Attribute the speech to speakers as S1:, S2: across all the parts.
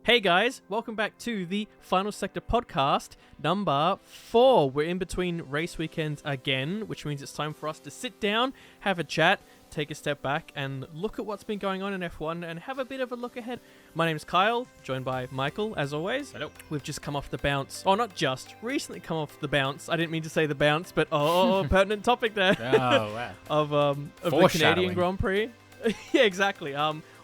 S1: Hey guys, welcome back to the Final Sector podcast number 4. We're in between race weekends again, which means it's time for us to sit down, have a chat, take a step back, and look at what's been going on in F1 and have a bit of a look ahead. My name's Kyle, joined by Michael, as always.
S2: Hello.
S1: We've just come off the bounce. Oh, not just, recently come off the bounce. I didn't mean to say the bounce, but pertinent topic there.
S2: Oh, wow.
S1: of the Canadian Grand Prix. Yeah, exactly.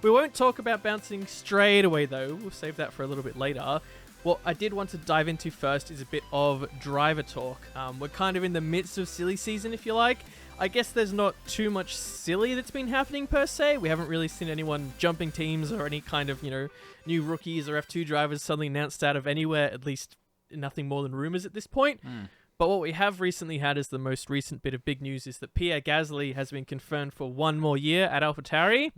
S1: We won't talk about bouncing straight away, though. We'll save that for a little bit later. What I did want to dive into first is a bit of driver talk. We're kind of in the midst of silly season, if you like. I guess there's not too much silly that's been happening, per se. We haven't really seen anyone jumping teams or any kind of, new rookies or F2 drivers suddenly announced out of anywhere, at least nothing more than rumors at this point. But what we have recently had as the most recent bit of big news is that Pierre Gasly has been confirmed for one more year at AlphaTauri.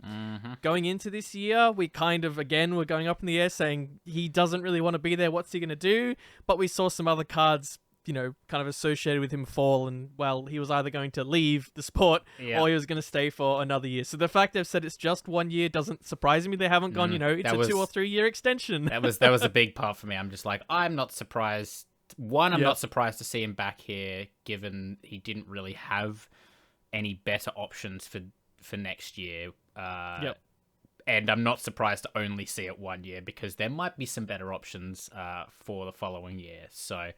S1: Going into this year, we we're going up in the air saying he doesn't really want to be there. What's he going to do? But we saw some other cards, kind of associated with him fall. And, well, he was either going to leave the sport or he was going to stay for another year. So the fact they've said it's just 1 year doesn't surprise me. They haven't gone, it's a 2 or 3 year extension.
S2: That was a big part for me. I'm just like, I'm not surprised. I'm not surprised to see him back here, given he didn't really have any better options for next year. And I'm not surprised to only see it 1 year, because there might be some better options for the following year. So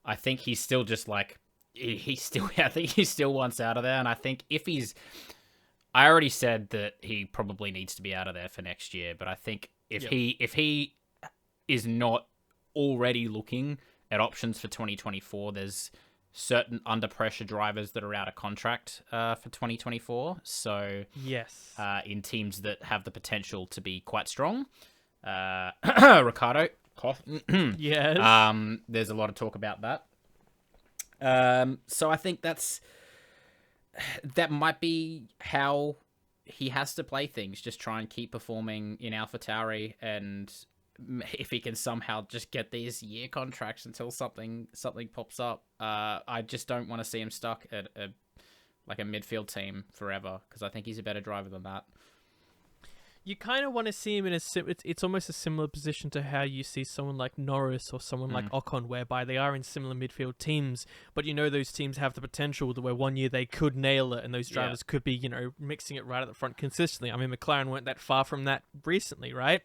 S2: I think he's still just like, I think he still wants out of there. And I think I already said that he probably needs to be out of there for next year. But I think if he is not already looking at options for 2024, there's certain under pressure drivers that are out of contract for 2024. So
S1: yes,
S2: in teams that have the potential to be quite strong, Ricardo.
S1: Yes.
S2: There's a lot of talk about that. So I think that might be how he has to play things. Just try and keep performing in AlphaTauri, and if he can somehow just get these year contracts until something pops up. I just don't want to see him stuck at a midfield team forever, because I think he's a better driver than that.
S1: You kind of want to see him in it's almost a similar position to how you see someone like Norris or someone like Ocon, whereby they are in similar midfield teams, but those teams have the potential to where 1 year they could nail it, and those drivers could be, mixing it right at the front consistently. I mean, McLaren weren't that far from that recently, right?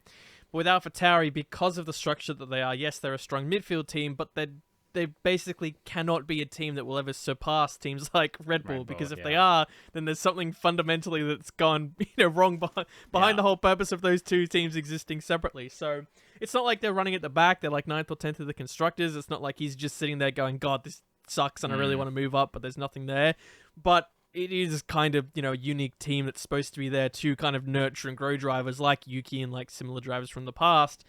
S1: With AlphaTauri, because of the structure that they are, yes, they're a strong midfield team, but they basically cannot be a team that will ever surpass teams like Red Bull, because if they are, then there's something fundamentally that's gone wrong behind the whole purpose of those two teams existing separately. So it's not like they're running at the back. They're like 9th or 10th of the constructors. It's not like he's just sitting there going, God, this sucks and I really want to move up, but there's nothing there. But it is kind of, a unique team that's supposed to be there to kind of nurture and grow drivers like Yuki and like similar drivers from the past.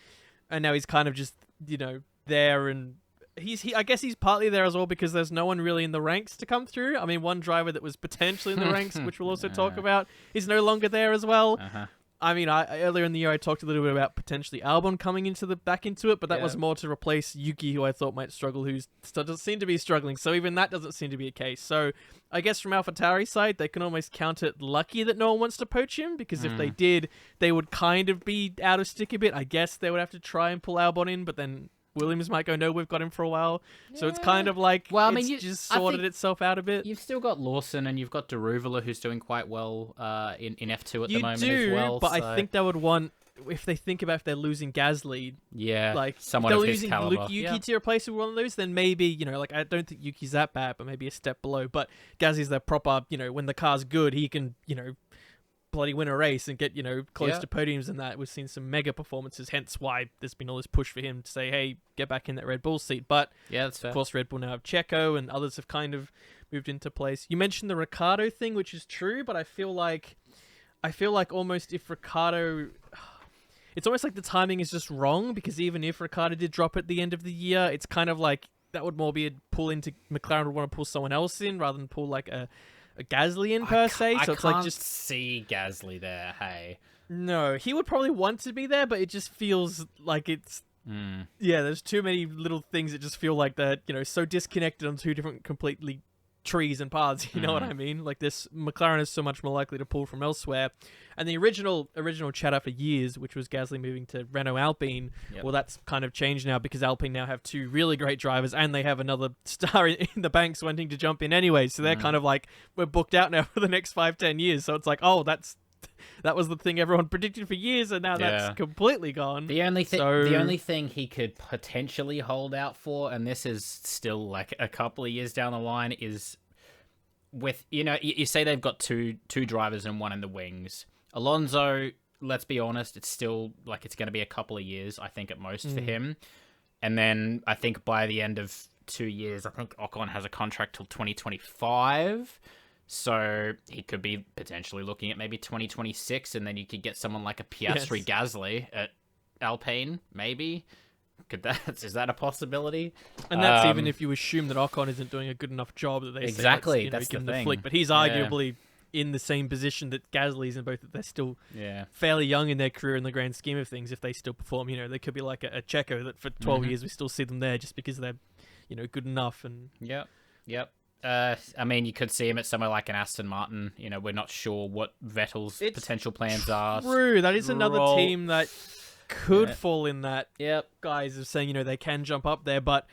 S1: And now he's kind of just, there, and I guess he's partly there as well because there's no one really in the ranks to come through. I mean, one driver that was potentially in the ranks, which we'll also talk about, is no longer there as well. I mean, earlier in the year, I talked a little bit about potentially Albon coming back into it, but that was more to replace Yuki, who I thought might struggle, who doesn't seem to be struggling. So even that doesn't seem to be a case. So I guess from AlphaTauri's side, they can almost count it lucky that no one wants to poach him, because if they did, they would kind of be out of stick a bit. I guess they would have to try and pull Albon in, but then Williams might go, no, we've got him for a while. So it's kind of like, it's just sorted itself out a bit.
S2: You've still got Lawson, and you've got Deruvula, who's doing quite well in F2 at the moment
S1: as
S2: well.
S1: But I think they would want, if they think about if they're losing Gasly,
S2: like someone of his caliber.
S1: If they're losing Yuki to replace with one of those, then maybe, I don't think Yuki's that bad, but maybe a step below. But Gasly's their proper, when the car's good, he can, bloody win a race and get, close to podiums and that. We've seen some mega performances, hence why there's been all this push for him to say, hey, get back in that Red Bull seat. But
S2: that's fair.
S1: Of course, Red Bull now have Checo, and others have kind of moved into place. You mentioned the Ricardo thing, which is true, but I feel like almost if Ricardo, it's almost like the timing is just wrong, because even if Ricardo did drop at the end of the year, it's kind of like that would more be a pull into McLaren would want to pull someone else in rather than pull like a Gasly in per se. So it's like just
S2: see Gasly there. Hey,
S1: no, he would probably want to be there, but it just feels like it's there's too many little things that just feel like that, so disconnected on two different completely trees and paths, you know what I mean? Like this, McLaren is so much more likely to pull from elsewhere. And the original chatter for years, which was Gasly moving to Renault Alpine, well, that's kind of changed now because Alpine now have 2 really great drivers and they have another star in the banks wanting to jump in anyway. So they're kind of like, we're booked out now for the next 5-10 years. So it's like, oh, that was the thing everyone predicted for years, and now that's completely gone.
S2: The only thing he could potentially hold out for, and this is still like a couple of years down the line, is with, you say they've got two drivers and one in the wings. Alonso, let's be honest, it's still like it's going to be a couple of years, I think, at most for him. And then I think by the end of 2 years, I think Ocon has a contract till 2025. So he could be potentially looking at maybe 2026, and then you could get someone like a Piastri Gasly at Alpine, maybe. Is that a possibility?
S1: And that's even if you assume that Ocon isn't doing a good enough job that they
S2: say
S1: that's
S2: the
S1: thing.
S2: thing.
S1: Flick. But he's arguably in the same position that Gasly's in, both that they're still fairly young in their career in the grand scheme of things. If they still perform, they could be like a Checo that for 12 years we still see them there just because they're, good enough. And
S2: Yep. I mean, you could see him at somewhere like an Aston Martin. We're not sure what Vettel's potential plans are.
S1: True, that is another team that could fall in that. Guys are saying, they can jump up there, but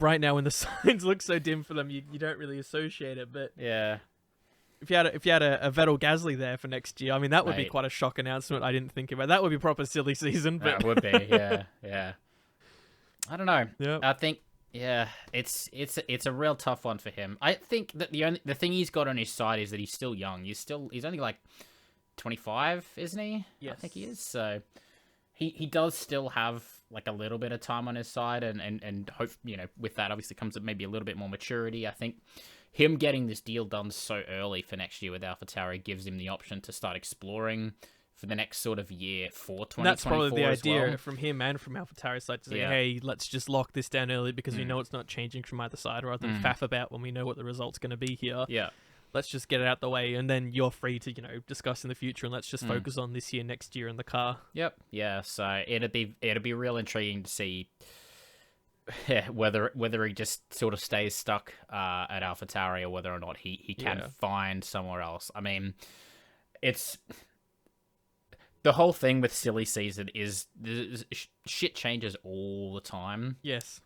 S1: right now when the signs look so dim for them, you don't really associate it. But if you had a Vettel Gasly there for next year, I mean, that would be quite a shock announcement. I didn't think about that. Would be proper silly season. But
S2: that would be, yeah. I don't know.
S1: Yeah,
S2: I think. Yeah, it's a real tough one for him. I think that the thing he's got on his side is that he's still young. He's only like 25, isn't he?
S1: Yes.
S2: I think he is. So he does still have like a little bit of time on his side, and hope with that obviously comes maybe a little bit more maturity. I think him getting this deal done so early for next year with AlphaTauri gives him the option to start exploring for the next sort of year for 2024.
S1: That's probably the idea from him and from AlphaTauri's side to say, hey, let's just lock this down early because we know it's not changing from either side, rather than faff about when we know what the result's going to be here.
S2: Yeah.
S1: Let's just get it out the way, and then you're free to, discuss in the future, and let's just focus on this year, next year in the car.
S2: Yep. Yeah. So it'd be real intriguing to see whether he just sort of stays stuck at AlphaTauri or whether or not he can find somewhere else. I mean, it's the whole thing with silly season is shit changes all the time.
S1: Yes.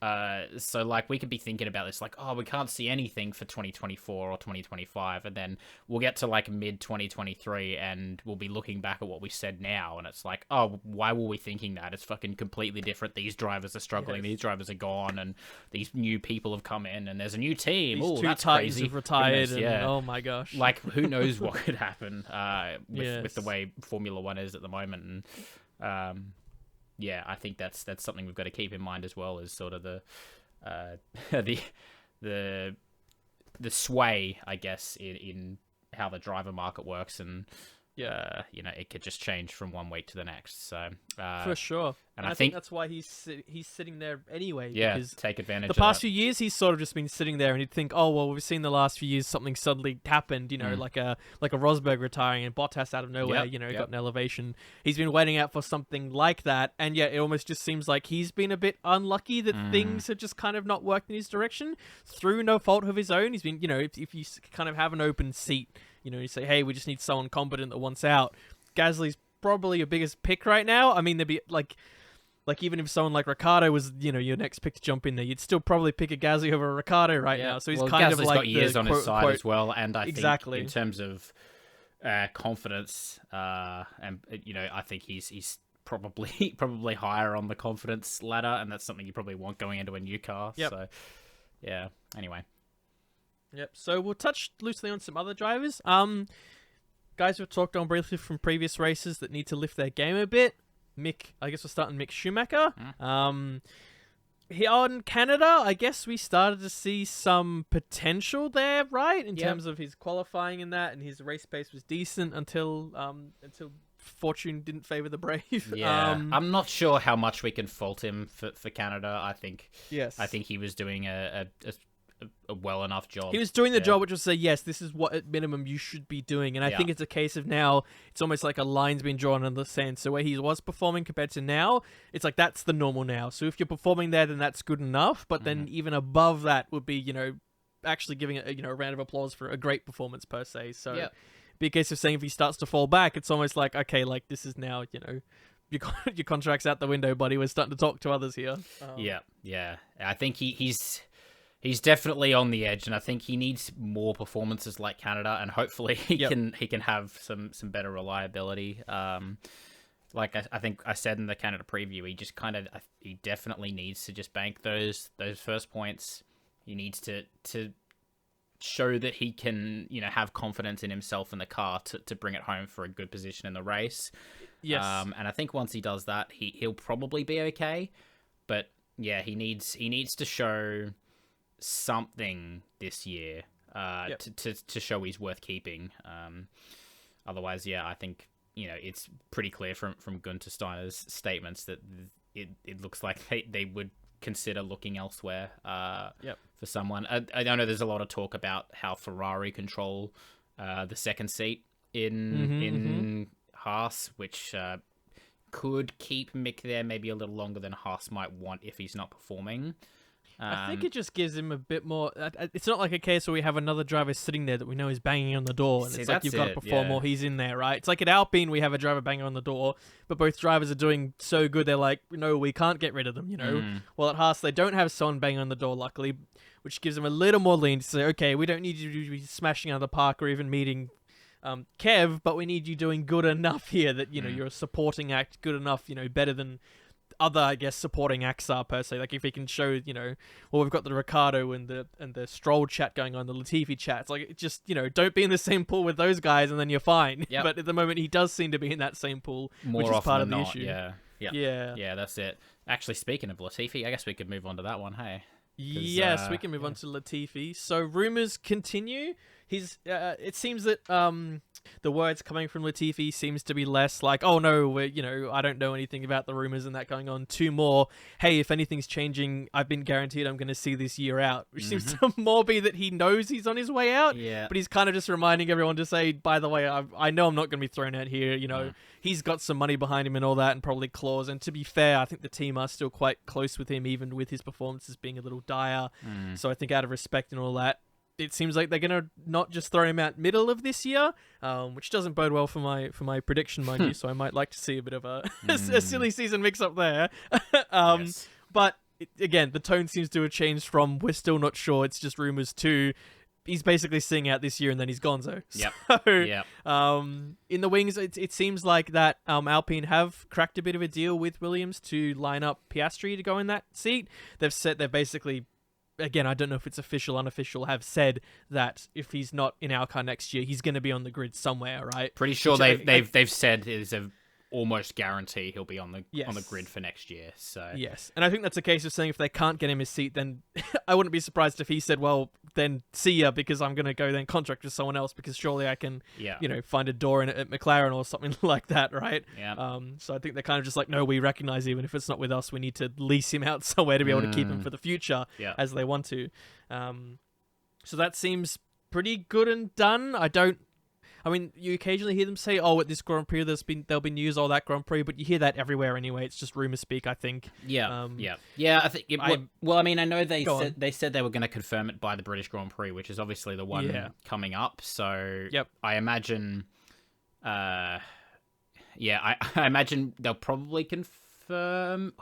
S2: So like we could be thinking about this like, oh, we can't see anything for 2024 or 2025, and then we'll get to like mid 2023 and we'll be looking back at what we said now, and it's like, oh, why were we thinking that? It's fucking completely different. These drivers are struggling. These drivers are gone, and these new people have come in, and there's a new team.
S1: These
S2: 2
S1: that's
S2: Titans
S1: crazy. Have retired. And, oh my gosh.
S2: Like who knows what could happen with the way Formula One is at the moment, and I think that's something we've got to keep in mind as well, as sort of the sway, I guess, in how the driver market works, and it could just change from one week to the next. So
S1: for sure,
S2: and
S1: I think that's why he's sitting there anyway.
S2: Yeah,
S1: because
S2: take advantage.
S1: The past few years, he's sort of just been sitting there, and he'd think, oh well, we've seen the last few years something suddenly happened. Like a Rosberg retiring and Bottas out of nowhere. Got an elevation. He's been waiting out for something like that, and yet it almost just seems like he's been a bit unlucky that things have just kind of not worked in his direction through no fault of his own. He's been, if you kind of have an open seat. You say, hey, we just need someone competent that wants out. Gasly's probably your biggest pick right now. I mean, there'd be like even if someone like Ricciardo was, your next pick to jump in there, you'd still probably pick a Gasly over a Ricciardo right now. So he's kind
S2: Gasly's
S1: of like
S2: got years on his side
S1: quote,
S2: as well, and I
S1: exactly.
S2: think in terms of confidence, and I think he's probably higher on the confidence ladder, and that's something you probably want going into a new car.
S1: Yep.
S2: So yeah. Anyway.
S1: Yep. So we'll touch loosely on some other drivers. Guys we've talked on briefly from previous races that need to lift their game a bit. I guess we're starting Mick Schumacher. Here on Canada, I guess we started to see some potential there, right? In terms of his qualifying in that, and his race pace was decent until fortune didn't favor the brave.
S2: Yeah, I'm not sure how much we can fault him for Canada. I think he was doing a well enough job.
S1: He was doing the job, which was say, yes, this is what at minimum you should be doing. And I think it's a case of now, it's almost like a line's been drawn in the sand. So where he was performing compared to now, it's like that's the normal now. So if you're performing there, then that's good enough. But then even above that would be, actually giving it a round of applause for a great performance per se. So
S2: Yeah.
S1: be a case of saying if he starts to fall back, it's almost like, okay, like this is now, your contract's out the window, buddy. We're starting to talk to others here.
S2: Yeah. I think he's definitely on the edge, and I think he needs more performances like Canada, and hopefully he can have some better reliability. Like I think I said in the Canada preview, he definitely needs to just bank those first points. He needs to show that he can, have confidence in himself in the car to bring it home for a good position in the race.
S1: Yes.
S2: And I think once he does that, he'll probably be okay. But yeah, he needs to show something this year to show he's worth keeping. Otherwise, I think it's pretty clear from Gunther Steiner's statements that it looks like they would consider looking elsewhere for someone. I know there's a lot of talk about how Ferrari control the second seat in Haas, which could keep Mick there maybe a little longer than Haas might want if he's not performing.
S1: I think it just gives him a bit more. It's not like a case where we have another driver sitting there that we know is banging on the door, and it's like you've got to perform or he's in there, right? It's like at Alpine we have a driver banging on the door, but both drivers are doing so good they're like, no, we can't get rid of them, Well, at Haas they don't have someone banging on the door, luckily, which gives them a little more lean to say, okay, we don't need you to be smashing out of the park or even meeting Kev, but we need you doing good enough here that you're a supporting act, good enough, better than other, I guess, supporting acts are per se. Like if he can show, well, we've got the Ricardo and the Stroll chat going on, the Latifi chat. It's like, just, don't be in the same pool with those guys and then you're fine.
S2: Yep.
S1: But at the moment, he does seem to be in that same pool,
S2: more
S1: which is
S2: often
S1: part of
S2: than
S1: the
S2: not,
S1: issue.
S2: Yeah, that's it. Actually, speaking of Latifi, I guess we could move on to that one, hey?
S1: Yes, we can move on to Latifi. So rumors continue. It seems that the words coming from Latifi seems to be less like, oh no, I don't know anything about the rumors and that going on. To more, hey, if anything's changing, I've been guaranteed I'm going to see this year out. Which seems to more be that he knows he's on his way out.
S2: Yeah.
S1: But he's kind of just reminding everyone to say, by the way, I know I'm not going to be thrown out here. He's got some money behind him and all that, and probably clause. And to be fair, I think the team are still quite close with him, even with his performances being a little dire. So I think out of respect and all that, it seems like they're gonna not just throw him out middle of this year, which doesn't bode well for my prediction, mind you. So I might like to see a bit of a silly season mix up there.
S2: Yes.
S1: But again, the tone seems to have changed from we're still not sure, it's just rumors, to he's basically seeing out this year and then he's gonzo.
S2: Yep.
S1: So, in the wings, it seems like that Alpine have cracked a bit of a deal with Williams to line up Piastri to go in that seat. They've basically, again, I don't know if it's official, unofficial, have said that if he's not in our car next year, he's going to be on the grid somewhere, right?
S2: Pretty sure they've said is a almost guarantee he'll be on the grid for next year. So
S1: yes, and I think that's a case of saying if they can't get him his seat, then I wouldn't be surprised if he said, well, then see ya, because I'm going to go then contract with someone else, because surely I can find a door in at McLaren or something like that, right? So I think they're kind of just like, no, we recognize even if it's not with us, we need to lease him out somewhere to be able to keep him for the future as they want to. So that seems pretty good and done. I mean, you occasionally hear them say, "Oh, at this Grand Prix, there'll be news all that Grand Prix," but you hear that everywhere anyway. It's just rumor speak, I think.
S2: Yeah. I think. I know they said they were going to confirm it by the British Grand Prix, which is obviously the one coming up. So I imagine. I imagine they'll probably confirm.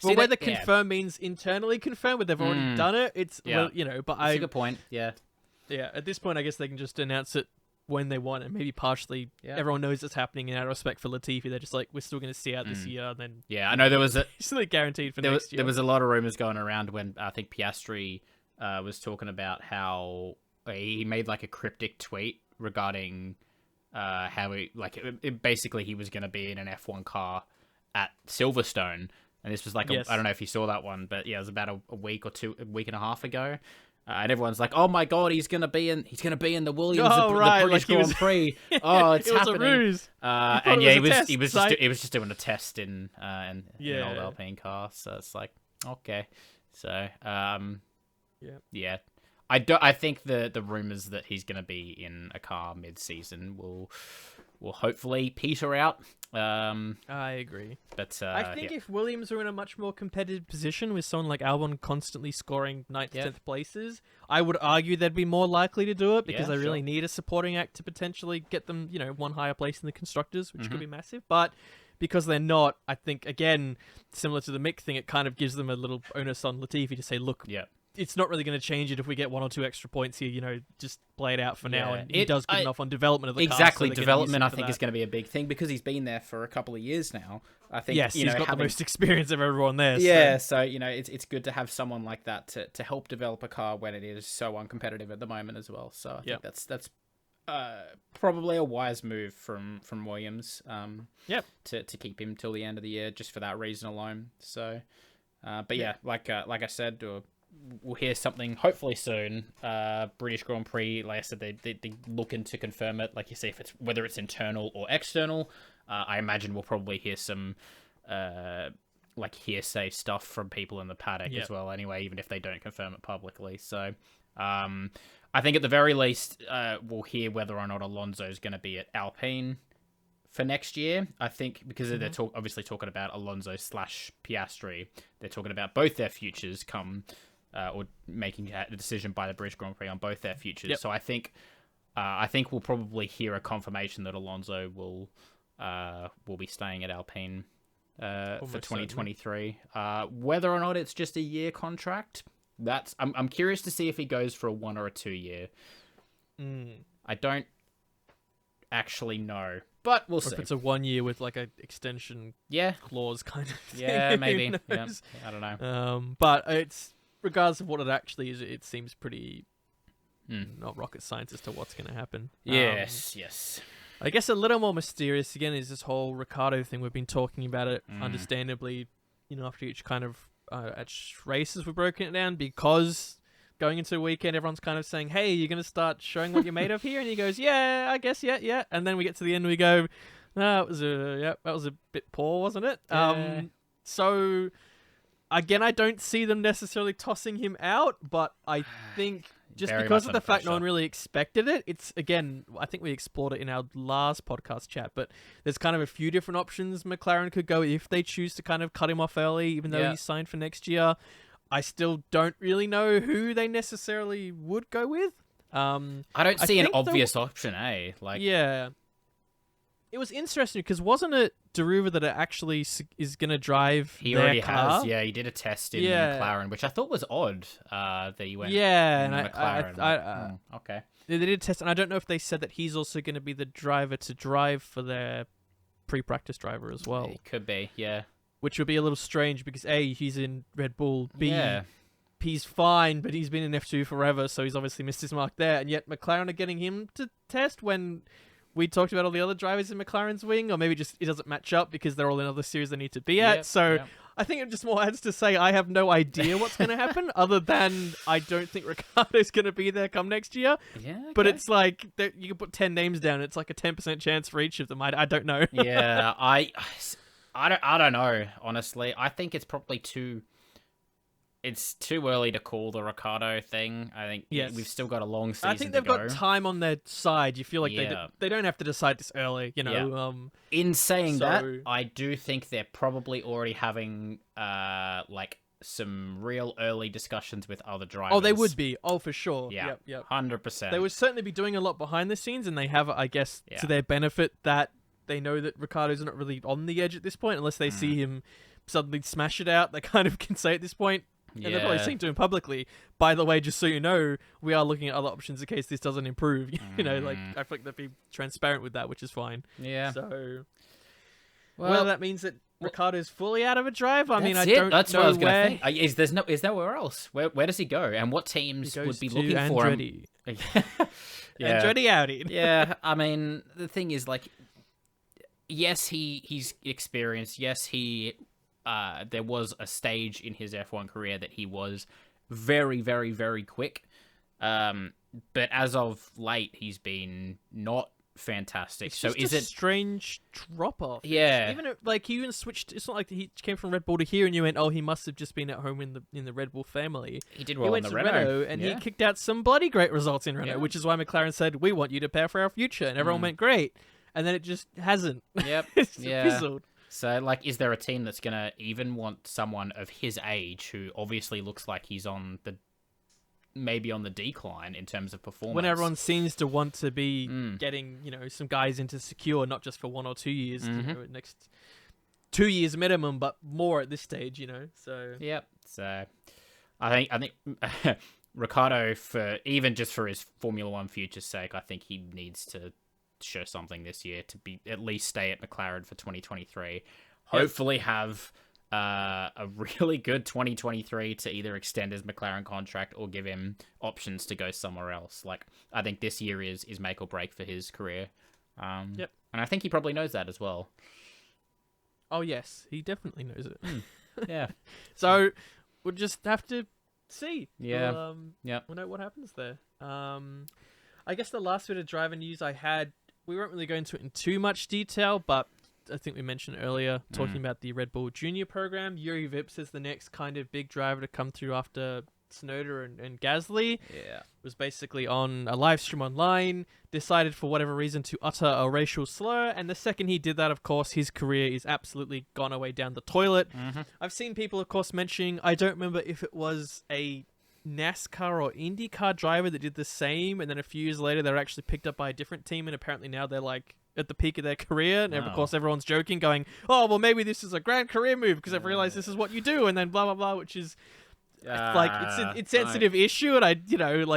S1: Well, whether confirm means internally confirm, but they've already done it. It's but
S2: that's a good point. Yeah.
S1: At this point, I guess they can just announce it when they want, and maybe partially everyone knows it's happening, and out of respect for Latifi, they're just like, we're still going to see out this year. Then
S2: I know there was
S1: still guaranteed for next year.
S2: There was a lot of rumors going around when I think Piastri was talking about how he made like a cryptic tweet regarding how basically he was going to be in an F1 car at Silverstone, and this was like I don't know if you saw that one, but it was about a week and a half ago. And everyone's like, "Oh my god, he's gonna be in the Williams, the British Grand Prix." Oh, it's happening.
S1: Was a ruse.
S2: And he was just doing a test in an old Alpine car. So it's like, okay, so I think the rumors that he's gonna be in a car mid-season will will hopefully peter out.
S1: I agree.
S2: But
S1: I think if Williams were in a much more competitive position with someone like Albon constantly scoring 9th, 10th places, I would argue they'd be more likely to do it because they really need a supporting act to potentially get them, one higher place in the constructors, which could be massive. But because they're not, I think, again, similar to the Mick thing, it kind of gives them a little onus on Latifi to say, look, it's not really going to change it if we get 1 or 2 extra points here, just play it out for now. And he does good enough on development of the car.
S2: Exactly, development I think is going to be a big thing because he's been there for a couple of years now. I think
S1: he's got the most experience of everyone there.
S2: Yeah, so it's good to have someone like that to help develop a car when it is so uncompetitive at the moment as well. So I think that's probably a wise move from Williams. To keep him till the end of the year just for that reason alone. So, but like I said. We'll hear something hopefully soon. British Grand Prix, like I said, they looking to confirm it. Like you say, whether it's internal or external. I imagine we'll probably hear some like hearsay stuff from people in the paddock as well. Anyway, even if they don't confirm it publicly. So I think at the very least we'll hear whether or not Alonso is going to be at Alpine for next year. I think because they're obviously talking about Alonso / Piastri. They're talking about both their futures come. Or making a decision by the British Grand Prix on both their futures. So I think we'll probably hear a confirmation that Alonso will be staying at Alpine for 2023. Whether or not it's just a year contract, I'm curious to see if he goes for a 1 or a 2 year. I don't actually know, but we'll see.
S1: If it's a 1 year with like a extension clause kind of thing.
S2: Yeah, maybe. Yeah, I don't know.
S1: But it's regardless of what it actually is, it seems pretty not rocket science as to what's going to happen.
S2: Yes.
S1: I guess a little more mysterious again is this whole Ricciardo thing. We've been talking about it, understandably, after each kind of races we've broken it down because going into the weekend, everyone's kind of saying, "Hey, you're going to start showing what you're made of here," and he goes, "Yeah, I guess, yeah." And then we get to the end, and we go, "No, that was a bit poor, wasn't it?"
S2: Yeah.
S1: So. Again, I don't see them necessarily tossing him out, but I think just because of the fact no one really expected it, it's, again, I think we explored it in our last podcast chat, but there's kind of a few different options McLaren could go if they choose to kind of cut him off early, even though he's signed for next year. I still don't really know who they necessarily would go with.
S2: I don't see an obvious option, eh?
S1: It was interesting because wasn't it Daruva that it actually is going to drive
S2: He
S1: their
S2: already
S1: car?
S2: has, he did a test in McLaren, which I thought was odd that he went
S1: McLaren.
S2: Okay.
S1: They did a test, and I don't know if they said that he's also going to be the driver to drive for their pre-practice driver as well.
S2: It could be, yeah.
S1: Which would be a little strange because A, he's in Red Bull, B, he's fine, but he's been in F2 forever, so he's obviously missed his mark there, and yet McLaren are getting him to test when... We talked about all the other drivers in McLaren's wing, or maybe just it doesn't match up because they're all in other series they need to be at. I think it just more adds to say I have no idea what's going to happen other than I don't think Ricciardo's going to be there come next year.
S2: Yeah, okay.
S1: But it's like you can put 10 names down. It's like a 10% chance for each of them. I don't know.
S2: Yeah, I don't know, honestly. I think it's probably it's too early to call the Ricciardo thing. I think we've still got a long season to go.
S1: I think they've got time on their side. You feel like they don't have to decide this early,
S2: In saying that, I do think they're probably already having some real early discussions with other drivers.
S1: Oh, they would be. Oh, for sure.
S2: Yeah,
S1: yep.
S2: 100%.
S1: They would certainly be doing a lot behind the scenes, and they have, I guess, to their benefit that they know that Ricciardo's not really on the edge at this point, unless they see him suddenly smash it out. They kind of can say at this point, and they're probably saying to him publicly, by the way, just so you know, we are looking at other options in case this doesn't improve. I feel like they'd be transparent with that, which is fine.
S2: Yeah.
S1: So, whether that means that Ricciardo's fully out of a drive, I don't
S2: That's
S1: know
S2: what I was going to think. Is there nowhere else? Where does he go? And what teams would be looking for him?
S1: Andretti Audi.
S2: Yeah, I mean, the thing is, yes, he's experienced. Yes, there was a stage in his F1 career that he was very, very, very quick. But as of late, he's been not fantastic.
S1: It's just a strange drop off?
S2: Yeah.
S1: He even switched. It's not like he came from Red Bull to here, and you went, "Oh, he must have just been at home in the Red Bull family."
S2: He did well in the Renault.
S1: Renault, and he kicked out some bloody great results in Renault, which is why McLaren said, "We want you to pair for our future," and everyone went, "Great." and then it just hasn't.
S2: Yep.
S1: It's
S2: Yeah.
S1: fizzled.
S2: So, like, is there a team that's going to even want someone of his age who obviously looks like he's maybe on the decline in terms of performance?
S1: When everyone seems to want to be getting, some guys into secure, not just for 1 or 2 years, next 2 years minimum, but more at this stage, so.
S2: Yep. So, I think Ricciardo, for his Formula One future's sake, I think he needs to show something this year to be at least stay at McLaren for 2023. Hopefully have a really good 2023 to either extend his McLaren contract or give him options to go somewhere else. Like, I think this year is make or break for his career. And I think he probably knows that as well.
S1: Oh yes, he definitely knows it.
S2: Yeah.
S1: So we'll just have to see.
S2: Yeah.
S1: We'll know what happens there. I guess the last bit of driver news I had, we won't really go into it in too much detail, but I think we mentioned earlier, talking about the Red Bull Junior program. Yuri Vips is the next kind of big driver to come through after Tsunoda and Gasly.
S2: Yeah.
S1: Was basically on a live stream online, decided for whatever reason to utter a racial slur, and the second he did that, of course, his career is absolutely gone away down the toilet. I've seen people, of course, mentioning, I don't remember if it was a NASCAR or IndyCar driver that did the same, and then a few years later they were actually picked up by a different team, and apparently now they're like at the peak of their career, and of course everyone's joking, going, oh well, maybe this is a grand career move because I've realized this is what you do, and then blah blah blah, which is like it's an insensitive issue, and I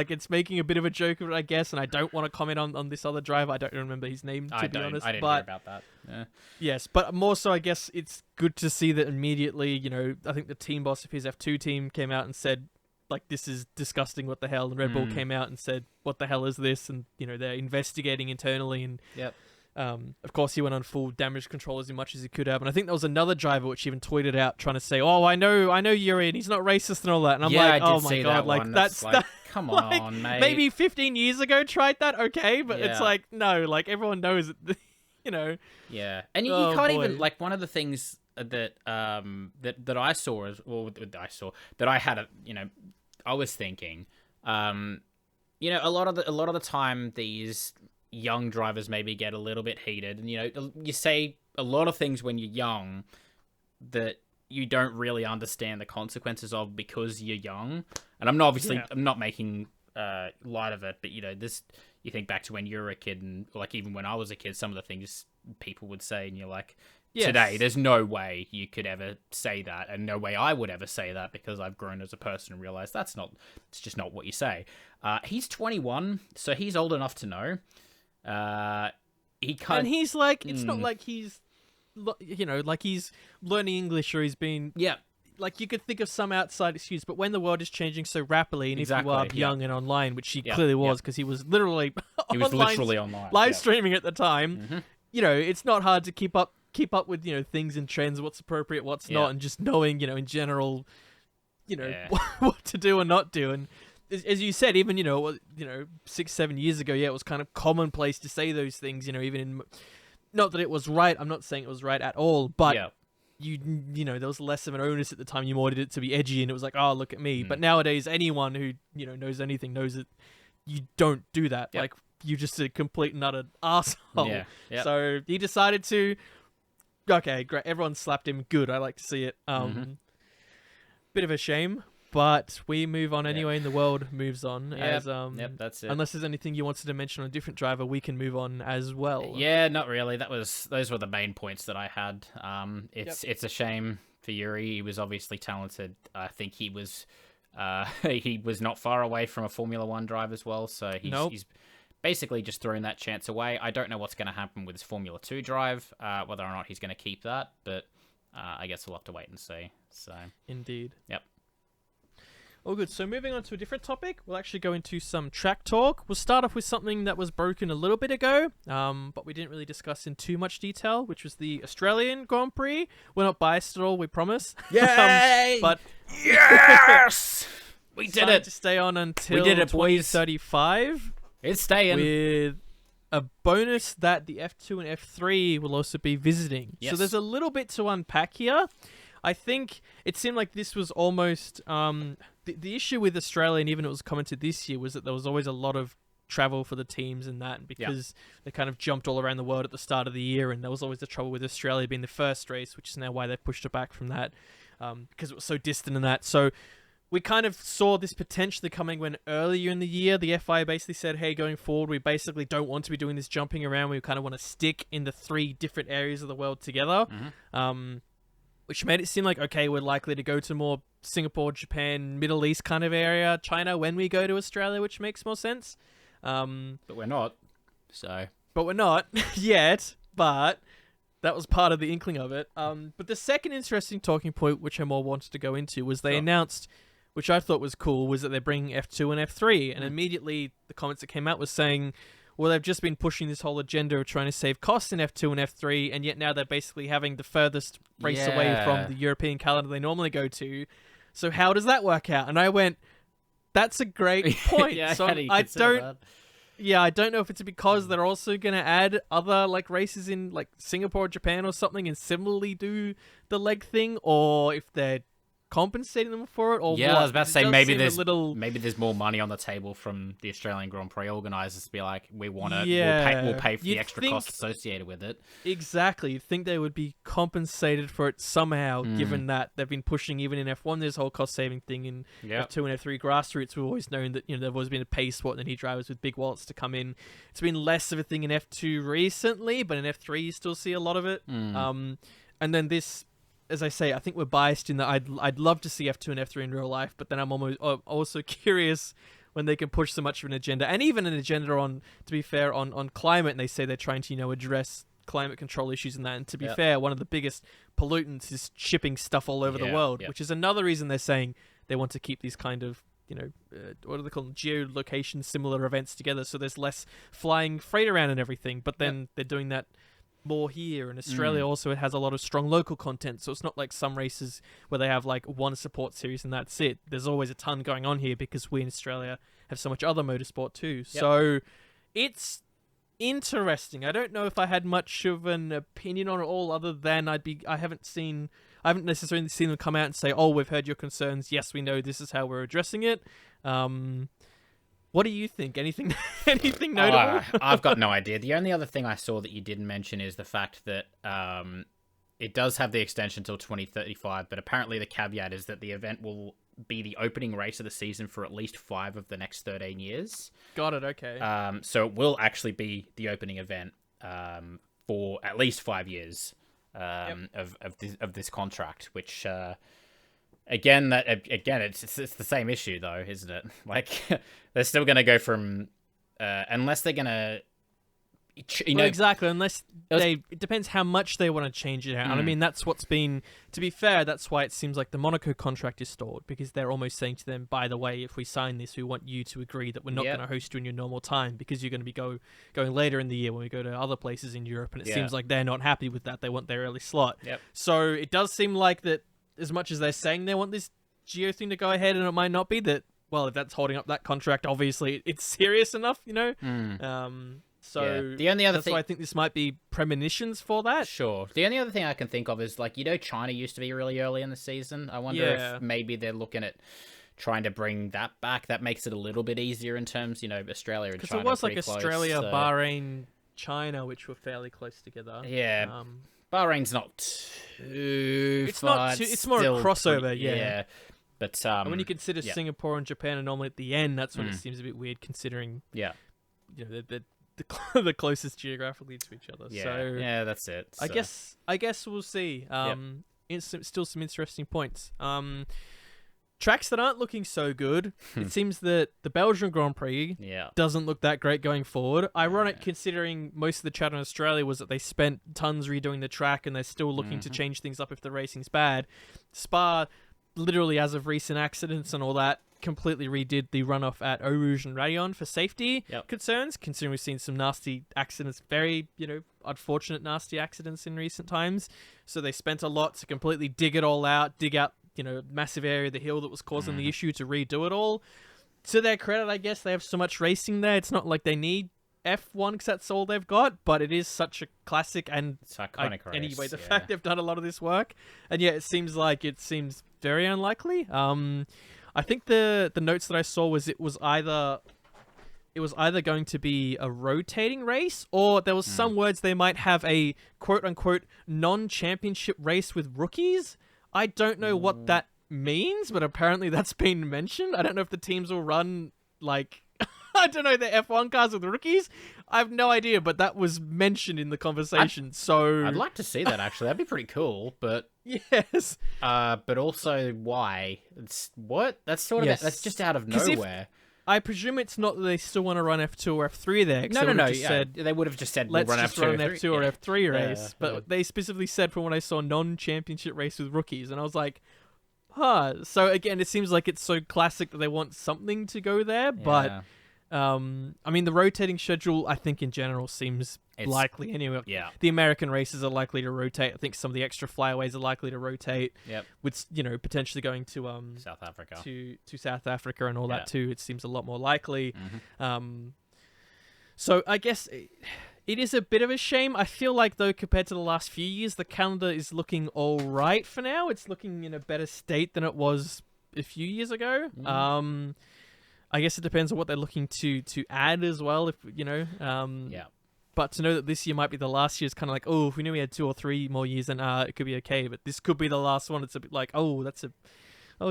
S1: it's making a bit of a joke of it, I guess, and I don't want to comment on this other driver. I don't remember his name, to be honest.
S2: I didn't hear about that. Yeah.
S1: Yes, but more so I guess it's good to see that immediately, I think the team boss of his F2 team came out and said, like, this is disgusting, what the hell, and Red Bull came out and said, what the hell is this, and they're investigating internally, and of course he went on full damage control as much as he could have, and I think there was another driver which even tweeted out trying to say, oh, I know Yuri and he's not racist and all that, and I'm like, oh my god, like that's like,
S2: come
S1: like,
S2: on, mate.
S1: Maybe 15 years ago tried that, okay, but it's like, no, like everyone knows it,
S2: Yeah, and you can't even, like, one of the things that that I saw that I had I was thinking, a lot of the time these young drivers maybe get a little bit heated, and you say a lot of things when you're young that you don't really understand the consequences of because you're young. And I'm not making light of it, but this, you think back to when you were a kid, and like even when I was a kid, some of the things people would say, and you're like, today there's no way you could ever say that, and no way I would ever say that, because I've grown as a person and realized it's just not what you say. He's 21, so he's old enough to know. And
S1: he's like, it's not like he's, like he's learning English, or he's been, like you could think of some outside excuse, but when the world is changing so rapidly, and if you are young and online, which he clearly was, because he was literally
S2: online,
S1: live streaming at the time, it's not hard to keep up with things and trends, what's appropriate, what's not, and just knowing in general what to do and not do. And as you said, even 6-7 years ago, it was kind of commonplace to say those things, even in, not that it was right, I'm not saying it was right at all, but there was less of an onus at the time. You more did it to be edgy, and it was like, oh, look at me. But nowadays, anyone who knows anything knows that you don't do that. Like, you're just a complete and utter arsehole. So he decided to, okay, great, everyone slapped him, good, I like to see it. Bit of a shame, but we move on anyway, and the world moves on. That's it. Unless there's anything you wanted to mention on a different driver, we can move on as well.
S2: Yeah, not really. Those were the main points that I had. It's a shame for Yuri. He was obviously talented. I think he was not far away from a Formula One drive as well. So he's basically just thrown that chance away. I don't know what's going to happen with his Formula 2 drive, whether or not he's going to keep that, but I guess we'll have to wait and see. So
S1: indeed.
S2: Yep.
S1: All good. So moving on to a different topic, we'll actually go into some track talk. We'll start off with something that was broken a little bit ago, but we didn't really discuss in too much detail, which was the Australian Grand Prix. We're not biased at all, we promise.
S2: Yay!
S1: But
S2: yes! We did it!
S1: To stay on until
S2: we did it,
S1: 2035.
S2: It's staying.
S1: With a bonus that the F2 and F3 will also be visiting.
S2: Yes.
S1: So there's a little bit to unpack here. I think it seemed like this was almost... the issue with Australia, and even it was commented this year, was that there was always a lot of travel for the teams and that, and because they kind of jumped all around the world at the start of the year, and there was always the trouble with Australia being the first race, which is now why they pushed it back from that, because it was so distant and that. So we kind of saw this potentially coming when earlier in the year, the FIA basically said, hey, going forward, we basically don't want to be doing this jumping around. We kind of want to stick in the 3 different areas of the world together, which made it seem like, okay, we're likely to go to more Singapore, Japan, Middle East kind of area, China, when we go to Australia, which makes more sense.
S2: But we're not.
S1: But we're not yet, but that was part of the inkling of it. But the second interesting talking point, which I more wanted to go into, was they announced, which I thought was cool, was that they're bringing F2 and F3. And immediately the comments that came out was saying, well, they've just been pushing this whole agenda of trying to save costs in F2 and F3, and yet now they're basically having the furthest race away from the European calendar they normally go to. So how does that work out? And I went, that's a great point. So I don't know if it's because they're also going to add other like races in like Singapore or Japan or something and similarly do the leg thing, or if they're compensating them for it, or what.
S2: I was about to say maybe there's more money on the table from the Australian Grand Prix organisers to be like, we want it, we'll pay for the extra costs associated with it. Exactly,
S1: you'd think they would be compensated for it somehow, given that they've been pushing even in F1 this whole cost saving thing. In F2 and F3 grassroots, we've always known that there's always been a pay spot and they need drivers with big wallets to come in. It's been less of a thing in F2 recently, but in F3 you still see a lot of it. And then this, as I say, I think we're biased in that I'd love to see F2 and F3 in real life, but then I'm also curious when they can push so much of an agenda, and even an agenda on, to be fair, on climate, and they say they're trying to, address climate control issues and that, and to be fair, one of the biggest pollutants is shipping stuff all over the world, which is another reason they're saying they want to keep these kind of, what do they call them, geolocation similar events together, so there's less flying freight around and everything, but then they're doing that more here. In Australia also, it has a lot of strong local content, so it's not like some races where they have like one support series and that's it. There's always a ton going on here because we in Australia have so much other motorsport too. So it's interesting. I don't know if I had much of an opinion on it all, other than I haven't necessarily seen them come out and say, oh, we've heard your concerns, yes, we know this is how we're addressing it. What do you think? Anything notable?
S2: I've got no idea. The only other thing I saw that you didn't mention is the fact that it does have the extension until 2035, but apparently the caveat is that the event will be the opening race of the season for at least 5 of the next 13 years.
S1: Got it, okay.
S2: So it will actually be the opening event for at least 5 years of this contract, which... Again, it's the same issue though, isn't it? Like they're still going to go from unless they're going to,
S1: exactly. Unless it depends how much they want to change it out. And I mean, that's what's been. To be fair, that's why it seems like the Monaco contract is stalled, because they're almost saying to them, by the way, if we sign this, we want you to agree that we're not going to host you in your normal time, because you're going to be going later in the year when we go to other places in Europe, and it seems like they're not happy with that. They want their early slot. So it does seem like that. As much as they're saying they want this geo thing to go ahead, and it might not be that, well, if that's holding up that contract, obviously it's serious enough, So
S2: the only other
S1: that's why I think this might be premonitions for that.
S2: Sure. The only other thing I can think of is, like, China used to be really early in the season. I wonder if maybe they're looking at trying to bring that back. That makes it a little bit easier in terms, Australia and China.
S1: Because it was like Australia, close, Bahrain, China, which were fairly close together.
S2: Yeah. Bahrain's not too far.
S1: It's more a crossover,
S2: But
S1: and when you consider Singapore and Japan are normally at the end, that's when it seems a bit weird, considering they're the closest geographically to each other. So
S2: that's it.
S1: So. I guess we'll see. Still some interesting points. Tracks that aren't looking so good. It seems that the Belgian Grand Prix doesn't look that great going forward. Ironic, considering most of the chat in Australia was that they spent tons redoing the track and they're still looking to change things up if the racing's bad. Spa, literally as of recent accidents and all that, completely redid the runoff at Eau Rouge and Rayon for safety concerns, considering we've seen some nasty accidents, very, unfortunate nasty accidents in recent times. So they spent a lot to completely dig it all out, dig out massive area of the hill that was causing the issue to redo it all. To their credit, I guess, they have so much racing there. It's not like they need F1 because that's all they've got, but it is such a classic and
S2: it's iconic race.
S1: Anyway, the fact they've done a lot of this work, and it seems very unlikely. I think the notes that I saw was it was either it was either going to be a rotating race, or there was some words they might have a quote-unquote non-championship race with rookies. I don't know what that means, but apparently that's been mentioned. I don't know if the teams will run, like, I don't know, the F1 cars with rookies. I have no idea, but that was mentioned in the conversation.
S2: I'd like to see that, actually. That'd be pretty cool, but...
S1: Yes.
S2: But also, why? What? That's sort of... That's just out of nowhere.
S1: I presume it's not that they still want to run F2 or F3 there.
S2: No. They would have just said,
S1: let's
S2: run
S1: just
S2: F2,
S1: run an F2 or F3 race.
S2: Yeah,
S1: but they specifically said from when I saw non-championship race with rookies, and I was like, huh. So again, it seems like it's so classic that they want something to go there, but I mean, the rotating schedule, I think in general seems likely anyway.
S2: Yeah.
S1: The American races are likely to rotate. I think some of the extra flyaways are likely to rotate.
S2: Yep.
S1: With, potentially going to
S2: South Africa.
S1: To South Africa and all that too. It seems a lot more likely.
S2: Mm-hmm.
S1: So I guess it is a bit of a shame. I feel like, though, compared to the last few years, the calendar is looking all right for now. It's looking in a better state than it was a few years ago. I guess it depends on what they're looking to add as well. If But to know that this year might be the last year is kind of like, oh, if we knew we had 2 or 3 more years, then it could be okay. But this could be the last one. It's a bit like, oh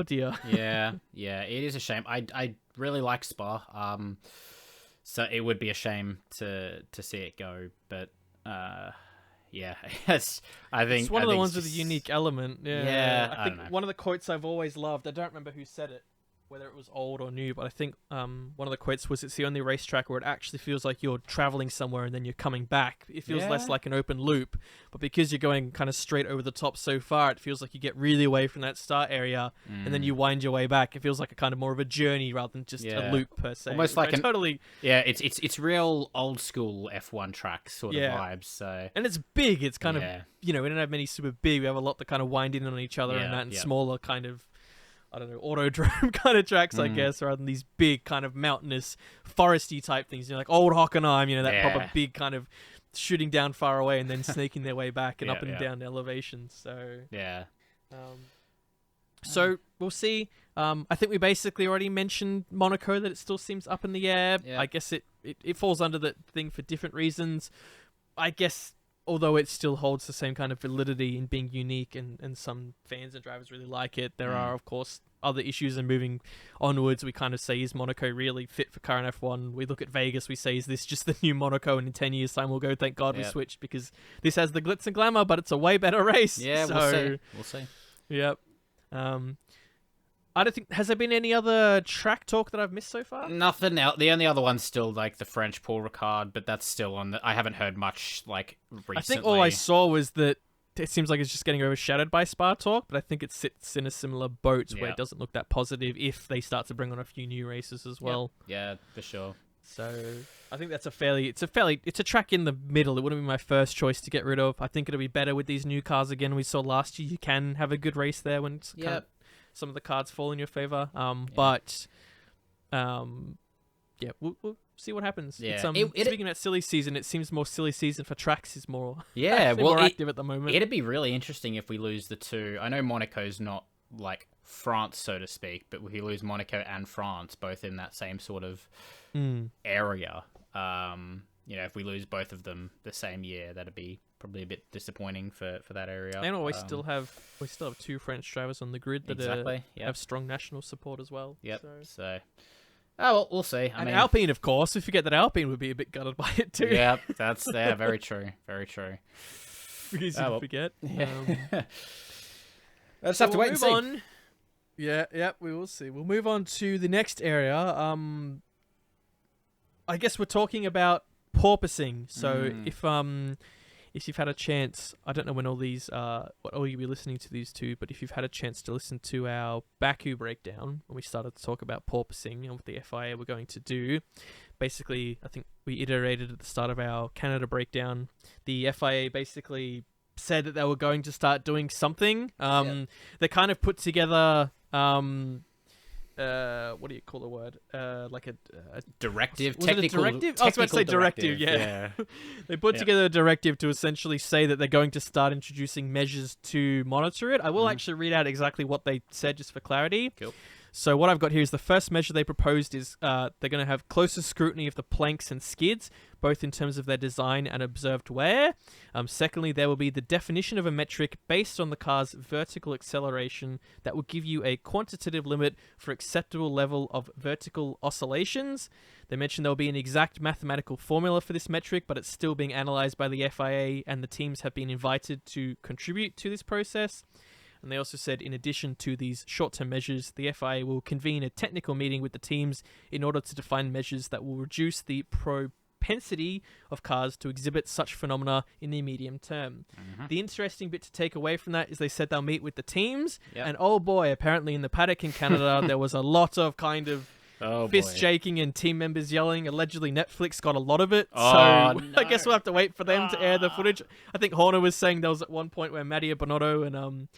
S1: dear.
S2: yeah, it is a shame. I really like Spa. So it would be a shame to see it go. But yeah, I think
S1: it's one of the ones with a unique element.
S2: Yeah,
S1: I think one of the quotes I've always loved. I don't remember who said it, whether it was old or new, but I think one of the quotes was, it's the only racetrack where it actually feels like you're traveling somewhere and then you're coming back. It feels less like an open loop, but because you're going kind of straight over the top so far, it feels like you get really away from that start area and then you wind your way back. It feels like a kind of more of a journey rather than just a loop per se.
S2: Almost like
S1: totally.
S2: Yeah, it's real old school F1 track sort of vibes. So,
S1: and it's big. It's kind of, we don't have many super big. We have a lot that kind of wind in on each other and smaller kind of, I don't know, autodrome kind of tracks, I guess, rather than these big kind of mountainous, foresty type things. Like Old Hockenheim, that proper big kind of shooting down far away and then snaking their way back and up and down elevations. So so we'll see. I think we basically already mentioned Monaco, that it still seems up in the air. I guess it falls under the thing for different reasons. I guess, although it still holds the same kind of validity in being unique and some fans and drivers really like it, there are, of course, other issues. And moving onwards, we kind of say, is Monaco really fit for current F1? We look at Vegas, we say, is this just the new Monaco? And in 10 years' time, we'll go, thank God we switched, because this has the glitz and glamour, but it's a way better race.
S2: Yeah,
S1: so,
S2: we'll see.
S1: Yep. I don't think... Has there been any other track talk that I've missed so far?
S2: Nothing else. The only other one's still like the French Paul Ricard, but that's still on the... I haven't heard much like recently.
S1: I think all I saw was that it seems like it's just getting overshadowed by Spa talk, but I think it sits in a similar boat where it doesn't look that positive if they start to bring on a few new races as well.
S2: Yeah, for sure.
S1: So I think that's it's a track in the middle. It wouldn't be my first choice to get rid of. I think it'll be better with these new cars again. We saw last year you can have a good race there when it's kind of, some of the cards fall in your favor. But we'll see what happens.
S2: Yeah.
S1: Speaking about silly season, it seems more silly season for tracks is more
S2: more
S1: active at the moment.
S2: It'd be really interesting if we lose the two. I know Monaco's not like France, so to speak, but if we lose Monaco and France both in that same sort of area, if we lose both of them the same year, that'd be probably a bit disappointing for that area.
S1: And we still have 2 French drivers on the grid that have strong national support as well.
S2: Yep. So we'll see. I mean,
S1: Alpine, of course. We forget that Alpine would be a bit gutted by it too.
S2: Yeah, that's very true. Very true.
S1: Easy to forget.
S2: Let's have to wait and see.
S1: On. Yeah, we will see. We'll move on to the next area. I guess we're talking about porpoising. So if you've had a chance, I don't know when all these, what all you'll be listening to these two, but if you've had a chance to listen to our Baku breakdown, when we started to talk about porpoising and what the FIA were going to do, basically, I think we iterated at the start of our Canada breakdown. The FIA basically said that they were going to start doing something. They kind of put together... what do you call the word? Like a
S2: directive.
S1: Was it a directive? I was about to say directive. Yeah. They put together a directive to essentially say that they're going to start introducing measures to monitor it. I will actually read out exactly what they said just for clarity.
S2: Cool.
S1: So what I've got here is the first measure they proposed is they're going to have closer scrutiny of the planks and skids, both in terms of their design and observed wear. Secondly, there will be the definition of a metric based on the car's vertical acceleration that will give you a quantitative limit for acceptable level of vertical oscillations. They mentioned there will be an exact mathematical formula for this metric, but it's still being analysed by the FIA, and the teams have been invited to contribute to this process. And they also said, in addition to these short-term measures, the FIA will convene a technical meeting with the teams in order to define measures that will reduce the propensity of cars to exhibit such phenomena in the medium term. The interesting bit to take away from that is they said they'll meet with the teams, and oh boy, apparently in the paddock in Canada, there was a lot of fist shaking and team members yelling. Allegedly, Netflix got a lot of it.
S2: Oh,
S1: so
S2: no.
S1: I guess we'll have to wait for them to air the footage. I think Horner was saying there was at one point where Mattia Bonotto and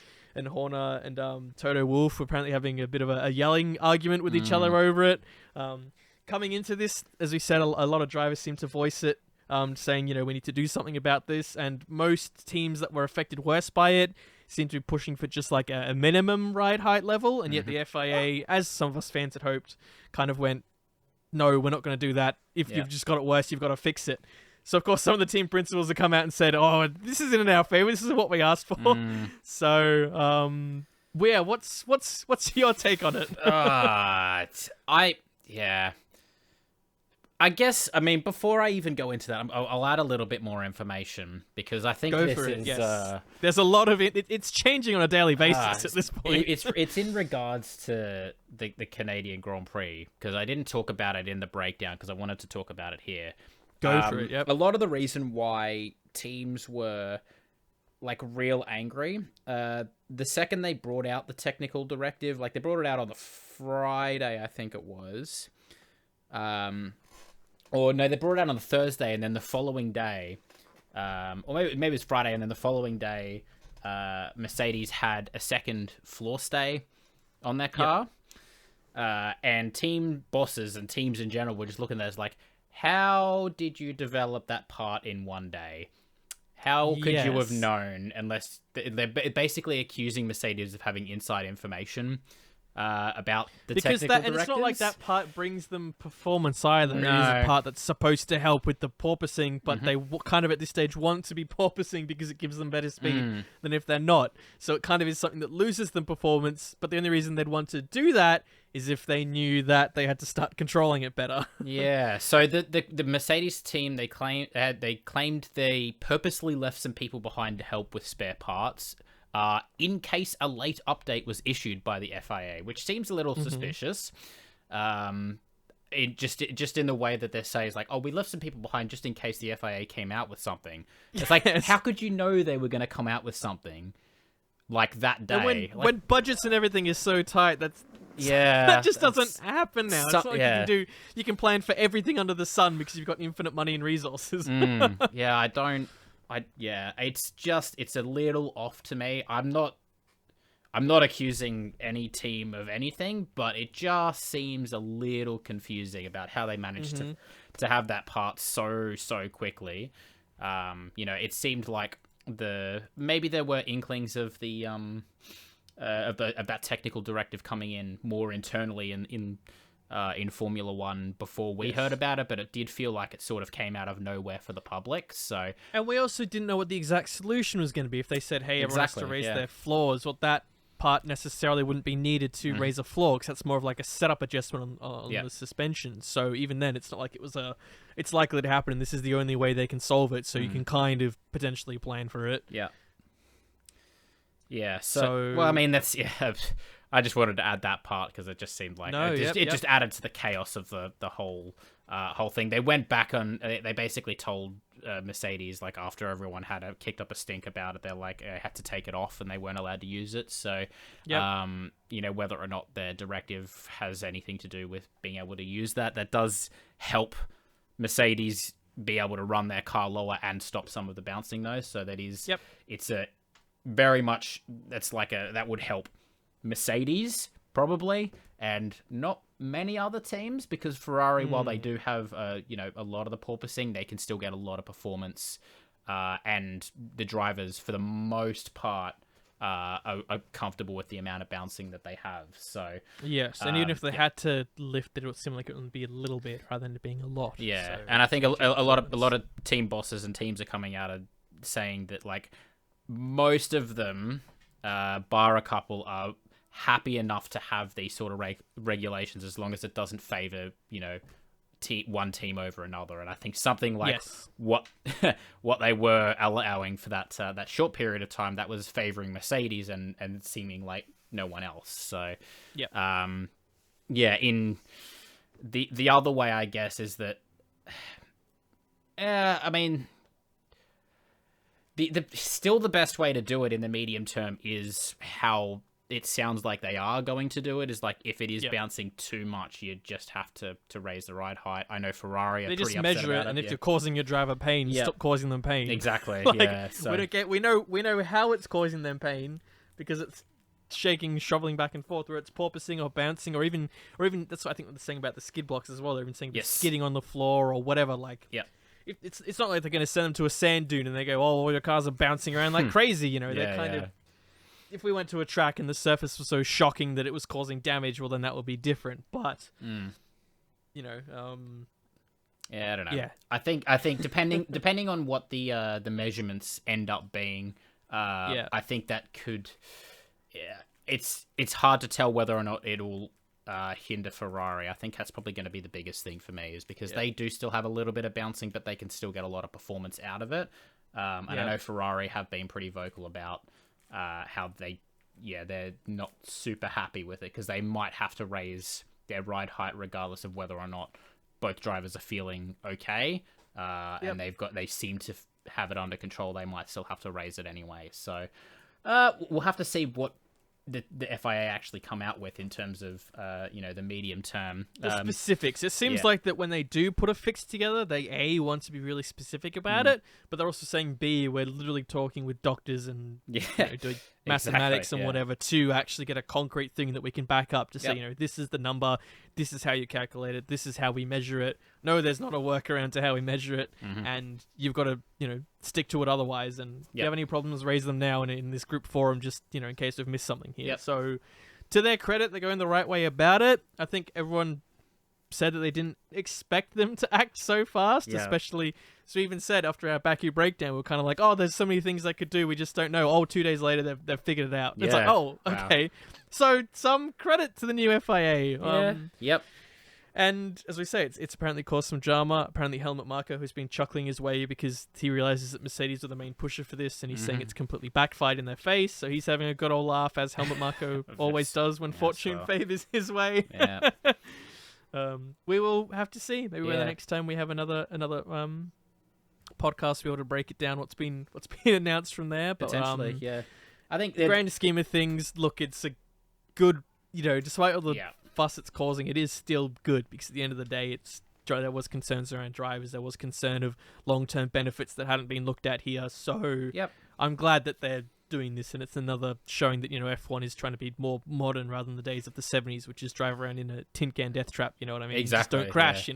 S1: Horner and Toto Wolff were apparently having a bit of a yelling argument with each other over it. Coming into this, as we said, a lot of drivers seem to voice it, saying, we need to do something about this. And most teams that were affected worse by it seem to be pushing for just like a minimum ride height level. And yet the FIA, as some of us fans had hoped, kind of went, no, we're not going to do that. If you've just got it worse, you've got to fix it. So, of course, some of the team principals have come out and said, oh, this isn't in our favor. This isn't what we asked for. So, what's your take on it?
S2: I guess, before I even go into that, I'll add a little bit more information because I think
S1: there's a lot of it. It's changing on a daily basis at this point.
S2: It's in regards to the Canadian Grand Prix, because I didn't talk about it in the breakdown because I wanted to talk about it here.
S1: Go for it, yep.
S2: A lot of the reason why teams were like real angry, the second they brought out the technical directive, like they brought it out on the Friday, I think it was. Or no, they brought it out on the Thursday, and then the following day, or maybe it was Friday, and then the following day, Mercedes had a second floor stay on their car. And team bosses and teams in general were just looking at it as like, how did you develop that part in one day? How could you have known? Unless they're basically accusing Mercedes of having inside information about the technical directives.
S1: And it's not like that part brings them performance either. No. It is a part that's supposed to help with the porpoising, but they kind of at this stage want to be porpoising because it gives them better speed than if they're not. So it kind of is something that loses them performance, but the only reason they'd want to do that is if they knew that they had to start controlling it better.
S2: Yeah, so the Mercedes team, they claimed they purposely left some people behind to help with spare parts, in case a late update was issued by the FIA, which seems a little suspicious. It just in the way that they say is like, oh, we left some people behind just in case the FIA came out with something. It's like, how could you know they were going to come out with something like that day?
S1: And when budgets and everything is so tight, that just doesn't happen now. It's not like you can plan for everything under the sun because you've got infinite money and resources. It's a little off to me. I'm not accusing any team of anything, but it just seems a little confusing about how they managed to have that part so quickly. It seemed like maybe there were inklings of the of that technical directive coming in more internally in Formula One before we heard about it, but it did feel like it sort of came out of nowhere for the public. So, and we also didn't know what the exact solution was going to be. If they said, "Hey, everyone has to raise their floors," well, that part necessarily wouldn't be needed to raise a floor because that's more of like a setup adjustment on the suspension. So even then, it's not like it's likely to happen, and this is the only way they can solve it. So you can kind of potentially plan for it.
S2: Yeah. So well, I mean, that's I just wanted to add that part because it just seemed like it just added to the chaos of the whole thing. They went back on. They basically told Mercedes, like, after everyone had kicked up a stink about it, they're like, had to take it off and they weren't allowed to use it. So, whether or not their directive has anything to do with being able to use that does help Mercedes be able to run their car lower and stop some of the bouncing though. So that is, it's a very much, that would help Mercedes probably, and not many other teams, because Ferrari, while they do have a lot of the porpoising, they can still get a lot of performance, and the drivers for the most part are comfortable with the amount of bouncing that they have. So
S1: yes, and even if they had to lift it, it would seem like it would be a little bit rather than it being a lot.
S2: Yeah,
S1: so
S2: and I think a lot of team bosses and teams are coming out and saying that like most of them, bar a couple, are happy enough to have these sort of regulations as long as it doesn't favor one team over another. And I think something like what they were allowing for that short period of time, that was favoring Mercedes and seeming like no one else. So in the other way, I guess, is that I mean, the still the best way to do it in the medium term is how it sounds like they are going to do it, is like if it is bouncing too much, you just have to raise the ride height. I know Ferrari are
S1: they
S2: pretty
S1: just
S2: upset
S1: measure
S2: about
S1: it, and if you're causing your driver pain, stop causing them pain.
S2: Exactly. So
S1: we know how it's causing them pain because it's shaking, shoveling back and forth, where it's porpoising or bouncing, or even that's what I think they're saying about the skid blocks as well. They're even saying skidding on the floor or whatever. Like, it's not like they're going to send them to a sand dune and they go, oh, all your cars are bouncing around like crazy. They're kind of. If we went to a track and the surface was so shocking that it was causing damage, well, then that would be different. But,
S2: I don't know.
S1: Yeah.
S2: I think depending on what the measurements end up being, I think that could. Yeah, it's hard to tell whether or not it'll hinder Ferrari. I think that's probably going to be the biggest thing for me, is because they do still have a little bit of bouncing, but they can still get a lot of performance out of it. And I know Ferrari have been pretty vocal about how they're not super happy with it, because they might have to raise their ride height regardless of whether or not both drivers are feeling okay. And they seem to have it under control. They might still have to raise it anyway. So we'll have to see what the FIA actually come out with in terms of the medium term.
S1: The specifics. It seems like that when they do put a fix together, they want to be really specific about it, but they're also saying we're literally talking with doctors and doing mathematics and whatever to actually get a concrete thing that we can back up to say, this is the number, this is how you calculate it, this is how we measure it. No, there's not a workaround to how we measure it, and you've got to stick to it otherwise. And if you have any problems, raise them now in this group forum, just in case we've missed something here. So to their credit, they're going the right way about it. I think everyone said that they didn't expect them to act so fast, especially, so we even said after our Baku breakdown, we were kind of like, oh, there's so many things they could do, we just don't know. Oh, 2 days later, they've figured it out. It's like, oh, okay. So some credit to the new FIA. And as we say, it's apparently caused some drama. Apparently Helmut Marko has been chuckling his way because he realizes that Mercedes are the main pusher for this, and he's saying it's completely backfired in their face. So he's having a good old laugh, as Helmut Marko always does when fortune favors his way. We will have to see. Maybe the next time we have another podcast, we'll be able to break it down, what's been announced from there. But,
S2: potentially, I think
S1: the grand scheme of things, look, it's a good, despite all the fuss it's causing, it is still good, because at the end of the day, there was concerns around drivers, there was concern of long-term benefits that hadn't been looked at here. So I'm glad that they're doing this, and it's another showing that F1 is trying to be more modern rather than the days of the 70s, which is drive around in a tin can death trap. You know what I mean?
S2: Exactly.
S1: Just don't crash.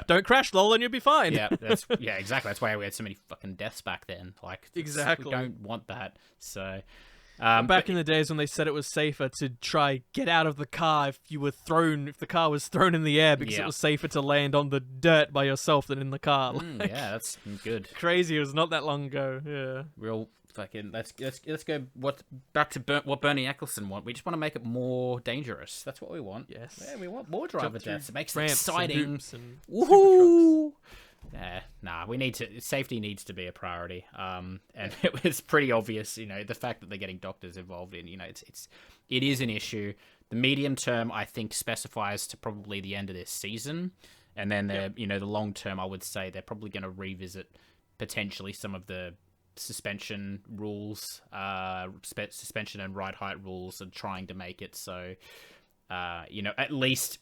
S1: Don't crash, lol, and you'll be fine.
S2: Exactly. That's why we had so many fucking deaths back then. Like,
S1: exactly,
S2: we don't want that. So.
S1: Back in the days when they said it was safer to try get out of the car if the car was thrown in the air, because it was safer to land on the dirt by yourself than in the car.
S2: That's good.
S1: Crazy. It was not that long ago. Yeah.
S2: Real fucking. Let's go. Back to what Bernie Eccleston want. We just want to make it more dangerous. That's what we want.
S1: Yes.
S2: Yeah, we want more driver deaths. It makes it exciting.
S1: And
S2: woohoo! Safety needs to be a priority. And it was pretty obvious, the fact that they're getting doctors involved in, it is an issue. The medium term, I think, specifies to probably the end of this season. And then the long term, I would say they're probably going to revisit potentially some of the suspension rules, suspension and ride height rules, and trying to make it so, at least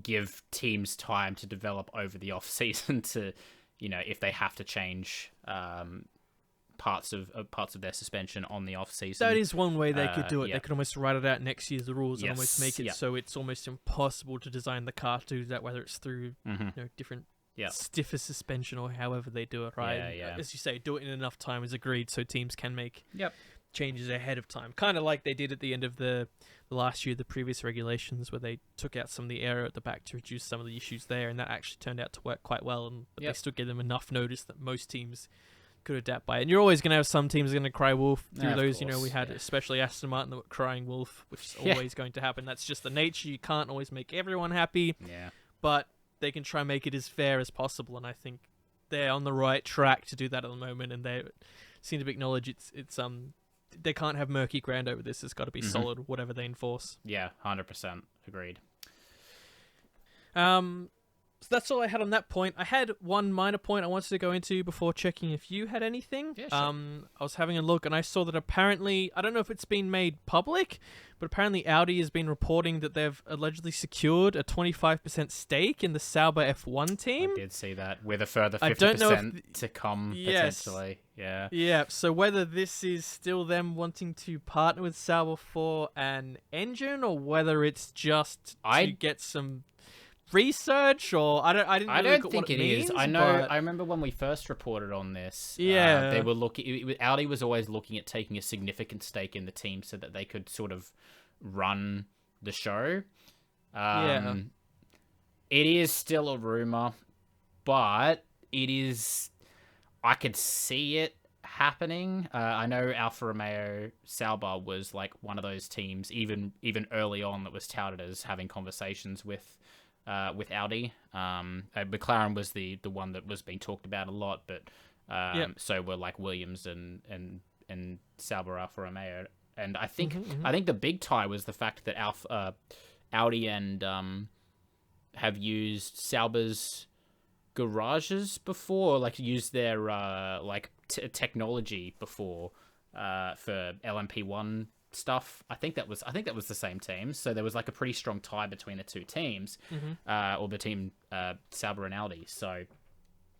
S2: give teams time to develop over the off season to, if they have to change parts of their suspension on the off season.
S1: That is one way they could do it. They could almost write it out next year's rules and almost make it so it's almost impossible to design the car to do that, whether it's through different stiffer suspension or however they do it, right? As you say, do it in enough time is agreed, so teams can make changes ahead of time, kind of like they did at the end of the last year, the previous regulations, where they took out some of the aero at the back to reduce some of the issues there, and that actually turned out to work quite well. And but they still gave them enough notice that most teams could adapt by it. And you're always going to have some teams going to cry wolf through those. You know, we had especially Aston Martin that were crying wolf, which is always going to happen. That's just the nature. You can't always make everyone happy.
S2: Yeah. But
S1: they can try and make it as fair as possible, and I think they're on the right track to do that at the moment. And they seem to acknowledge it's they can't have murky ground over this. It's got to be solid, whatever they enforce.
S2: Yeah, 100% agreed.
S1: So that's all I had on that point. I had one minor point I wanted to go into before checking if you had anything.
S2: Yeah, sure.
S1: I was having a look and I saw that apparently, I don't know if it's been made public, but apparently Audi has been reporting that they've allegedly secured a 25% stake in the Sauber F1 team.
S2: I did see that, with a further 50% to come, potentially. Yeah.
S1: Yeah, so whether this is still them wanting to partner with Sauber for an engine, or whether it's just to get some research, or I don't think it is.
S2: I know. I remember when we first reported on this. They were looking. Audi was always looking at taking a significant stake in the team so that they could sort of run the show. It is still a rumor, but it is. I could see it happening. I know Alfa Romeo Sauber was like one of those teams, even early on, that was touted as having conversations with Audi. McLaren was the one that was being talked about a lot, but so were like Williams and Sauber Alfa Romeo. And I think I think the big tie was the fact that Audi and have used Sauber's garages before, like used their technology before for LMP1 stuff. I think that was the same team. So there was like a pretty strong tie between the two teams, or between Sauber and Audi. So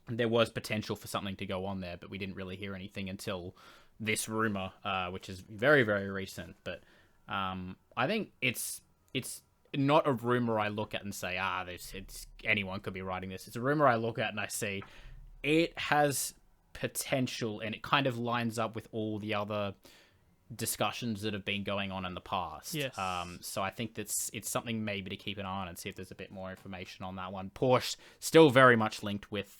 S2: there was potential for something to go on there, but we didn't really hear anything until this rumor, which is very, very recent. But I think it's not a rumor I look at and say, it's anyone could be writing this. It's a rumor I look at and I see it has potential, and it kind of lines up with all the other discussions that have been going on in the past.
S1: Yes.
S2: So I think it's something maybe to keep an eye on and see if there's a bit more information on that one. Porsche still very much linked with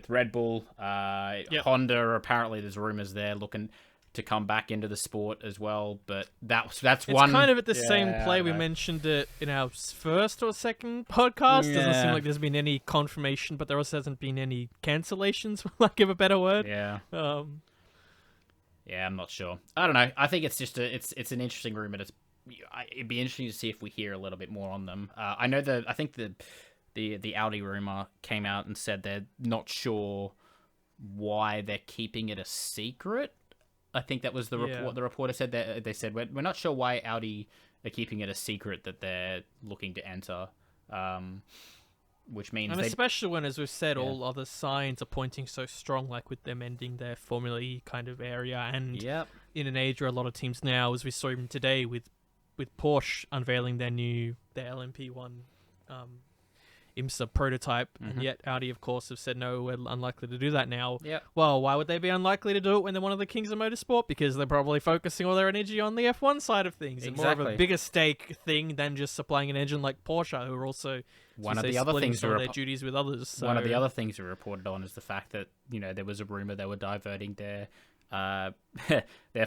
S2: Red Bull. Honda, apparently there's rumors there looking to come back into the sport as well, but that's one.
S1: It's kind of at the same play. We mentioned it in our first or second podcast. Doesn't seem like there's been any confirmation, but there also hasn't been any cancellations, for lack of a better word.
S2: Yeah. I'm not sure. I don't know. I think it's just it's an interesting rumor. It'd be interesting to see if we hear a little bit more on them. I know I think the Audi rumor came out and said they're not sure why they're keeping it a secret. I think that was the report. The reporter said that they said we're not sure why Audi are keeping it a secret that they're looking to enter. Which means,
S1: and especially when, as we've said, all other signs are pointing so strong, like with them ending their Formula E kind of area, and in an age where a lot of teams now, as we saw even today with Porsche unveiling their LMP1 IMSA prototype, and yet Audi, of course, have said no, we're unlikely to do that now. Well, why would they be unlikely to do it when they're one of the kings of motorsport? Because they're probably focusing all their energy on the F1 side of things. Exactly. And more of a bigger stake thing than just supplying an engine like Porsche, who are also
S2: one of the other things
S1: their duties with others. So.
S2: One of the other things we reported on is the fact that there was a rumor they were diverting their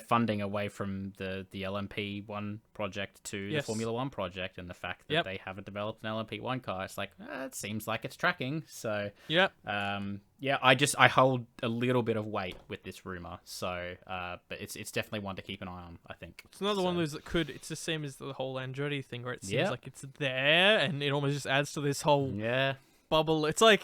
S2: funding away from the LMP1 project to the Formula 1 project, and the fact that they haven't developed an LMP1 car. It's like, it seems like it's tracking. So I hold a little bit of weight with this rumor. So but it's definitely one to keep an eye on, I think.
S1: It's another one of those that could. It's the same as the whole Andretti thing, where it seems like it's there, and it almost just adds to this whole bubble. It's like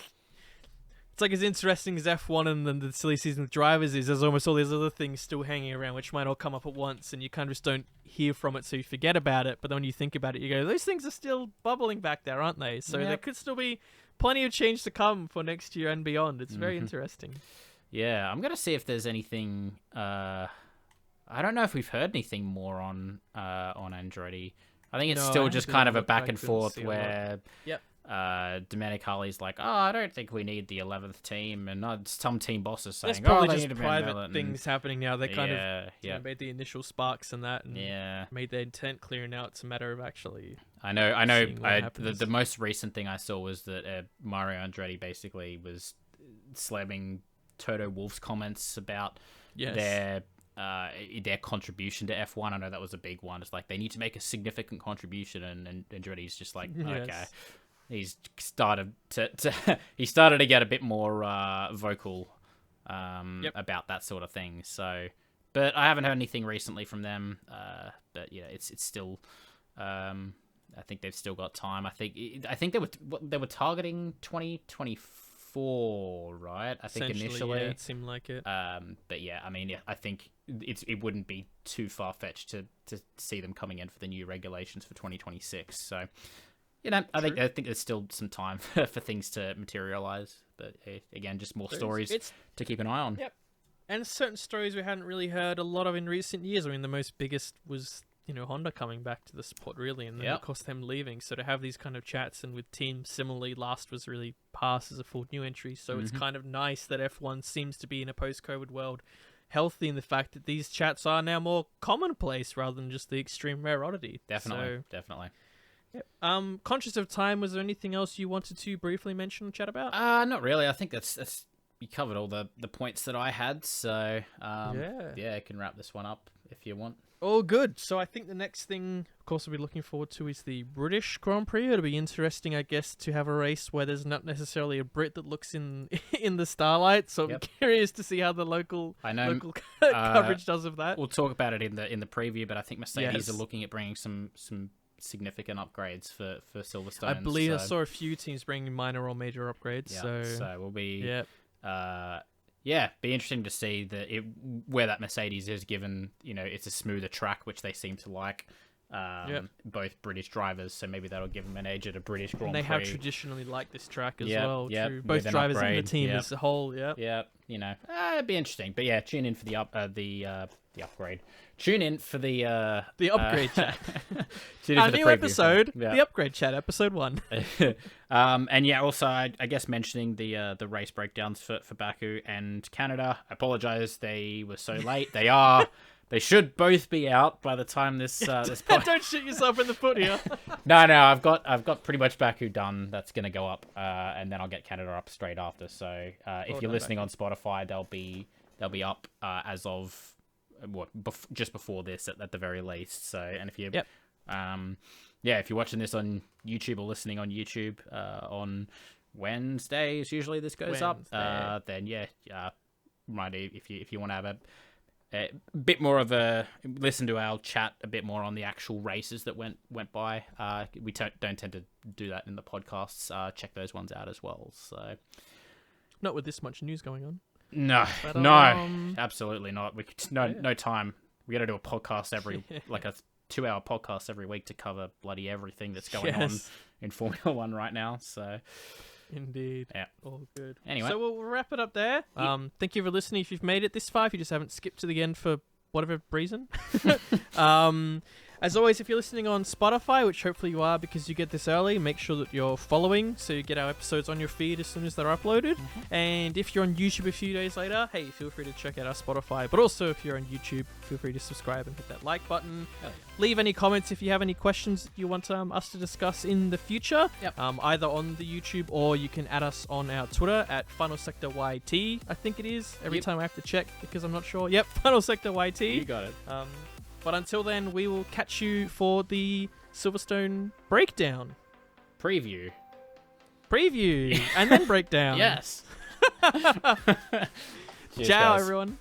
S1: as interesting as F1 and then the silly season with drivers is, there's almost all these other things still hanging around which might all come up at once, and you kind of just don't hear from it, so you forget about it. But then when you think about it, you go, those things are still bubbling back there, aren't they? So there could still be plenty of change to come for next year and beyond. It's very interesting.
S2: Yeah, I'm going to see if there's anything... I don't know if we've heard anything more on Andretti. I think it's still just kind of a back and forth where... Domenicali's like, I don't think we need the 11th team, and some team bosses saying,
S1: There's probably
S2: they
S1: just
S2: need to be
S1: private things happening now. They kind of made the initial sparks and that, and made their intent clear, and now it's a matter of actually.
S2: I know. The most recent thing I saw was that Mario Andretti basically was slamming Toto Wolff's comments about their contribution to F1. I know that was a big one. It's like they need to make a significant contribution, and Andretti's just like, okay. He's started to get a bit more vocal about that sort of thing. So, but I haven't heard anything recently from them. But it's still. I think they've still got time. I think they were targeting 2024, right? I think initially
S1: it seemed like it.
S2: But I mean, I think it wouldn't be too far fetched to see them coming in for the new regulations for 2026. So, I think there's still some time for things to materialize. But again, just more stories to keep an eye on.
S1: Yep. And certain stories we hadn't really heard a lot of in recent years. I mean, the most biggest was Honda coming back to the sport, really, and then of course them leaving. So to have these kind of chats, and with teams similarly, last was really passed as a full new entry. So it's kind of nice that F1 seems to be in a post-COVID world healthy in the fact that these chats are now more commonplace rather than just the extreme rarity.
S2: Definitely.
S1: Yep. Conscious of time, was there anything else you wanted to briefly mention or chat about?
S2: Not really. I think that's you covered all the points that I had. So I can wrap this one up if you want.
S1: All good. So I think the next thing, of course, we'll be looking forward to is the British Grand Prix. It'll be interesting, I guess, to have a race where there's not necessarily a Brit that looks in the starlight. So I'm curious to see how the local coverage does of that.
S2: We'll talk about it in the preview, but I think Mercedes are looking at bringing some significant upgrades for Silverstone.
S1: I believe I saw a few teams bringing minor or major upgrades.
S2: So we'll be be interesting to see where that Mercedes is, given it's a smoother track, which they seem to like. Both British drivers, so maybe that'll give them an edge at a British Grand Prix.
S1: And they have traditionally liked this track as well. True. Both drivers and the team as a whole.
S2: It'd be interesting. But tune in for the upgrade. Tune in for the
S1: upgrade chat.
S2: Tune in for the
S1: new
S2: preview.
S1: episode, the upgrade chat, episode 1.
S2: Also I guess mentioning the race breakdowns for Baku and Canada. I apologize, they were so late. They should both be out by the time this
S1: Don't shoot yourself in the foot here.
S2: No, I've got pretty much Baku done. That's gonna go up, and then I'll get Canada up straight after. So if you're listening on Spotify, they'll be up as of just before this at the very least. So, and if you if you're watching this on YouTube or listening on YouTube on Wednesdays, usually this goes up. Then if you want to have a bit more of a listen to our chat a bit more on the actual races that went by. We don't tend to do that in the podcasts. Check those ones out as well. So,
S1: not with this much news going on.
S2: No, absolutely not. No time. We got to do a podcast like a 2-hour podcast every week to cover bloody everything that's going on in Formula One right now. So.
S1: Indeed.
S2: Yeah.
S1: All good.
S2: Anyway.
S1: So we'll wrap it up there. Thank you for listening. If you've made it this far, if you just haven't skipped to the end for whatever reason. As always, if you're listening on Spotify, which hopefully you are because you get this early, make sure that you're following so you get our episodes on your feed as soon as they're uploaded. And if you're on YouTube a few days later, hey, feel free to check out our Spotify. But also, if you're on YouTube, feel free to subscribe and hit that like button. Leave any comments if you have any questions that you want us to discuss in the future, either on the YouTube or you can add us on our Twitter at Final Sector YT, I think it is. Every time I have to check because I'm not sure. Final Sector YT.
S2: You got it.
S1: But until then, we will catch you for the Silverstone breakdown.
S2: Preview.
S1: And then breakdown.
S2: Yes.
S1: Ciao, everyone.